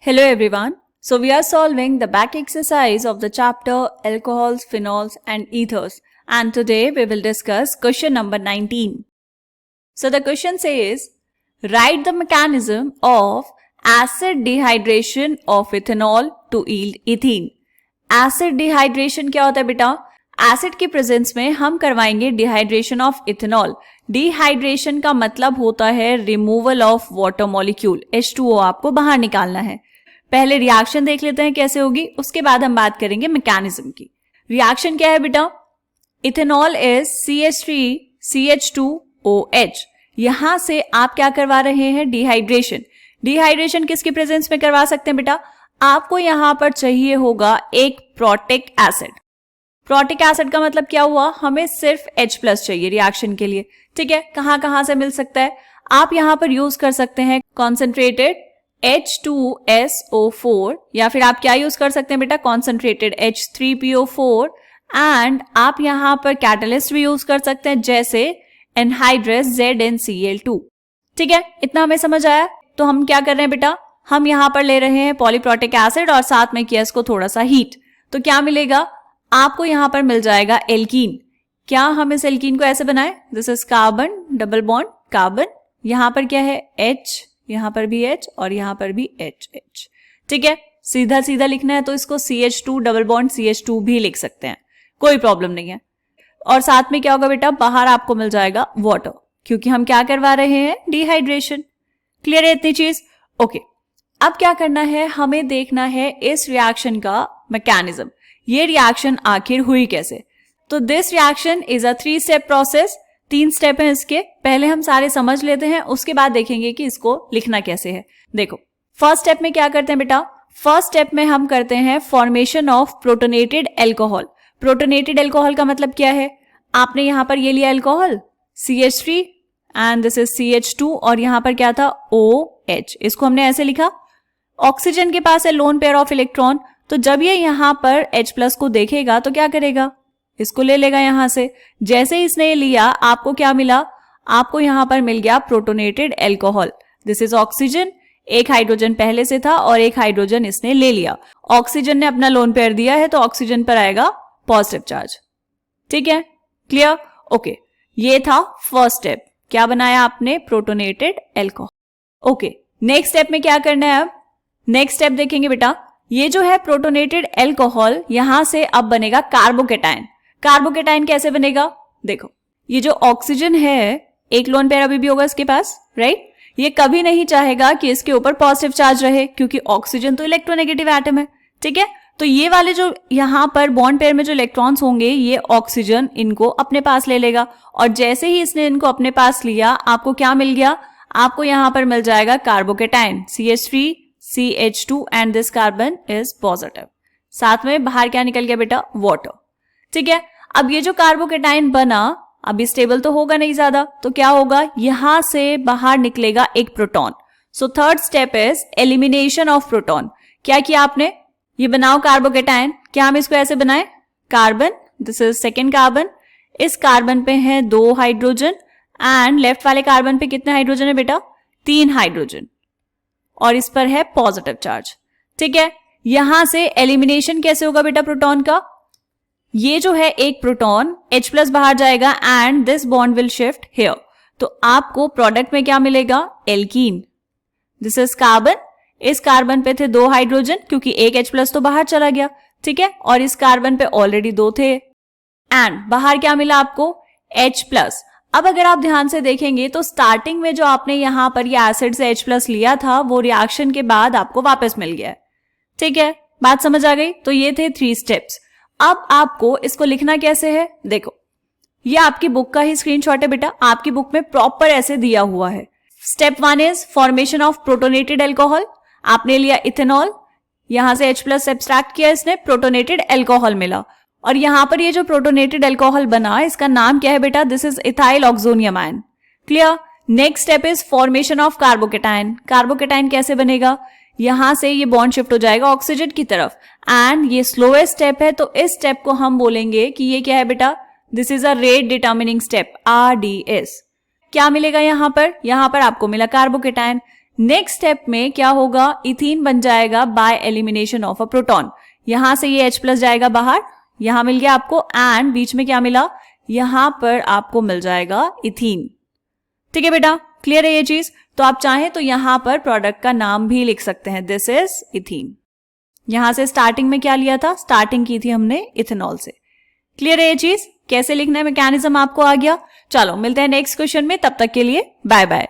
Hello everyone. So we are solving the back exercise of the chapter alcohols, phenols and ethers, and today we will discuss question number 19. So the question says, write the mechanism of acid dehydration of ethanol to yield ethene. Acid dehydration क्या होता है बेटा? Acid की presence में हम करवाएंगे dehydration of ethanol. Dehydration का मतलब होता है removal of water molecule, H2O आपको बाहर निकालना है. पहले रिएक्शन देख लेते हैं कैसे होगी, उसके बाद हम बात करेंगे मैकेनिज्म की. रिएक्शन क्या है बेटा? Ethanol is CH3CH2OH. यहां से आप क्या करवा रहे हैं? डिहाइड्रेशन. डिहाइड्रेशन किसकी प्रेजेंस में करवा सकते हैं बेटा? आपको यहां पर चाहिए होगा एक प्रोटिक एसिड. प्रोटिक एसिड का मतलब क्या हुआ? हमें सिर्फ H+ चाहिए रिएक्शन के लिए. ठीक है, कहां से मिल सकता है? आप यहां पर यूज कर सकते हैं कॉन्सेंट्रेटेड H2SO4, या फिर आप क्या यूज कर सकते हैं बेटा? Concentrated H3PO4. एंड आप यहां पर कैटलिस्ट भी यूज कर सकते हैं जैसे एनहाइड्रस ZnCl2. ठीक है, इतना हमें समझ आया. तो हम क्या कर रहे हैं बेटा? हम यहां पर ले रहे हैं पॉलीप्रोटिक एसिड और साथ में किया इसको थोड़ा सा हीट. तो क्या मिलेगा आपको? यहां पर मिल जाएगा एल्कीन. क्या हम इस एल्कीन को ऐसे बनाए? This is carbon, double bond carbon. यहां पर क्या है? H, यहां पर भी H और यहां पर भी H. ठीक है, सीधा सीधा लिखना है तो इसको CH2 डबल बॉन्ड CH2 भी लिख सकते हैं, कोई प्रॉब्लम नहीं है. और साथ में क्या होगा बेटा? बाहर आपको मिल जाएगा वाटर, क्योंकि हम क्या करवा रहे हैं? डिहाइड्रेशन. क्लियर है इतनी चीज? ओके. अब क्या करना है? हमें देखना है इस रिएक्शन का मैकेनिज्म. ये रिएक्शन आखिर हुई कैसे? तो this reaction is a 3 step process. 3 step हैं इसके. पहले हम सारे समझ लेते हैं, उसके बाद देखेंगे कि इसको लिखना कैसे है. देखो, फर्स्ट स्टेप में क्या करते हैं बेटा? फर्स्ट स्टेप में हम करते हैं formation of protonated alcohol. Protonated alcohol का मतलब क्या है? आपने यहां पर ये लिया alcohol CH3 and this is CH2 और यहां पर क्या था? OH. इसको हमने ऐसे लिखा. ऑक्सीजन के पास है लोन पेयर ऑफ इलेक्ट्रॉन, तो जब ये यहां पर H+ को देखेगा तो क्या करेगा? इसको ले लेगा यहां से. जैसे ही इसने लिया, आपको क्या मिला? आपको यहां पर मिल गया protonated alcohol. This is oxygen. एक हाइड्रोजन पहले से था और एक हाइड्रोजन इसने ले लिया. ऑक्सीजन ने अपना लोन पेयर दिया है तो ऑक्सीजन पर आएगा पॉजिटिव चार्ज. ठीक है, क्लियर? ओके, ये था फर्स्ट स्टेप. क्या बनाया आपने? Protonated alcohol. Okay, next step में क्या करना है? अब नेक्स्ट स्टेप देखेंगे बेटा. ये जो है प्रोटोनेटेड एल्कोहल, यहां से अब बनेगा कार्बोकेटाइन. कार्बोकेटाइन कैसे बनेगा? देखो, ये जो ऑक्सीजन है, एक लोन पेयर अभी भी होगा इसके पास, राइट? ये कभी नहीं चाहेगा कि इसके ऊपर पॉजिटिव चार्ज रहे, क्योंकि ऑक्सीजन तो इलेक्ट्रोनेगेटिव एटम है. ठीक है, तो ये वाले जो यहां पर बॉन्ड पेयर में जो इलेक्ट्रॉन्स होंगे, ये ऑक्सीजन इनको अपने पास ले लेगा. और जैसे ही इसने इनको अपने पास लिया, आपको क्या मिल गया? आपको यहां पर मिल जाएगा carbocation CH3CH2 and this carbon is positive. साथ में बाहर क्या निकल गया बेटा? वाटर. ठीक है, अब ये जो कार्बोकेटाइन बना, अभी स्टेबल तो होगा नहीं ज्यादा, तो क्या होगा? यहां से बाहर निकलेगा एक proton. So third step is elimination of proton. क्या किया आपने? ये बनाओ कार्बोकेटाइन. क्या हम इसको ऐसे बनाए? Carbon, this is second carbon. इस कार्बन पे है 2 हाइड्रोजन एंड लेफ्ट वाले कार्बन पे कितने हाइड्रोजन है बेटा? 3 हाइड्रोजन. और इस पर है पॉजिटिव चार्ज. ठीक है, यहां से एलिमिनेशन कैसे होगा बेटा प्रोटॉन का? ये जो है एक प्रोटॉन H+ बाहर जाएगा and this bond will shift here. तो आपको प्रोडक्ट में क्या मिलेगा? एल्कीन. This is carbon. इस कार्बन पे थे 2 हाइड्रोजन, क्योंकि एक H+ तो बाहर चला गया. ठीक है, और इस कार्बन पे ऑलरेडी 2 थे एंड बाहर क्या मिला आपको? H+. अब अगर आप ध्यान से देखेंगे तो स्टार्टिंग में जो आपने यहां पर ये एसिड से H+ लिया था, वो रिएक्शन के बाद आपको वापस मिल गया. ठीक है, बात समझ आ गई? तो ये थे 3 स्टेप्स. अब आपको इसको लिखना कैसे है? देखो, ये आपकी बुक का ही स्क्रीनशॉट है बेटा. आपकी बुक में प्रॉपर ऐसे दिया हुआ है. Step 1 is formation of protonated alcohol. आपने लिया इथेनॉल, यहां से H+ सब्सट्रैक्ट किया, इसने प्रोटोनेटेड एल्कोहल मिला. और यहां पर ये जो प्रोटोनेटेड एल्कोहल बना, इसका नाम क्या है बेटा? This is ethyl oxoniumamine. Clear? Next step is formation of carbocation. Carbocation कैसे बनेगा? यहां से ये बॉन्ड शिफ्ट हो जाएगा ऑक्सीजन की तरफ एंड ये स्लोएस्ट स्टेप है, तो इस स्टेप को हम बोलेंगे कि ये क्या है बेटा? This is a rate determining step, RDS. क्या मिलेगा यहां पर? यहां पर आपको मिला कार्बोकेटाइन. नेक्स्ट स्टेप में क्या होगा, इथीन बन जाएगा by elimination of a proton. यहां से ये H प्लस जाएगा बाहर, यहां मिल गया आपको, एंड बीच में क्या मिला, यहां पर आपको मिल जाएगा इथीन। ठीक है बेटा, क्लियर है ये चीज। तो आप चाहें तो यहां पर प्रोडक्ट का नाम भी लिख सकते हैं, दिस इज इथीन। यहां से स्टार्टिंग में क्या लिया था, स्टार्टिंग की थी हमने इथेनॉल से। क्लियर है ये चीज, कैसे लिखना है मैकेनिज्म आपको आ गया। चलो मिलते हैं नेक्स्ट क्वेश्चन में, तब तक के लिए बाय बाय।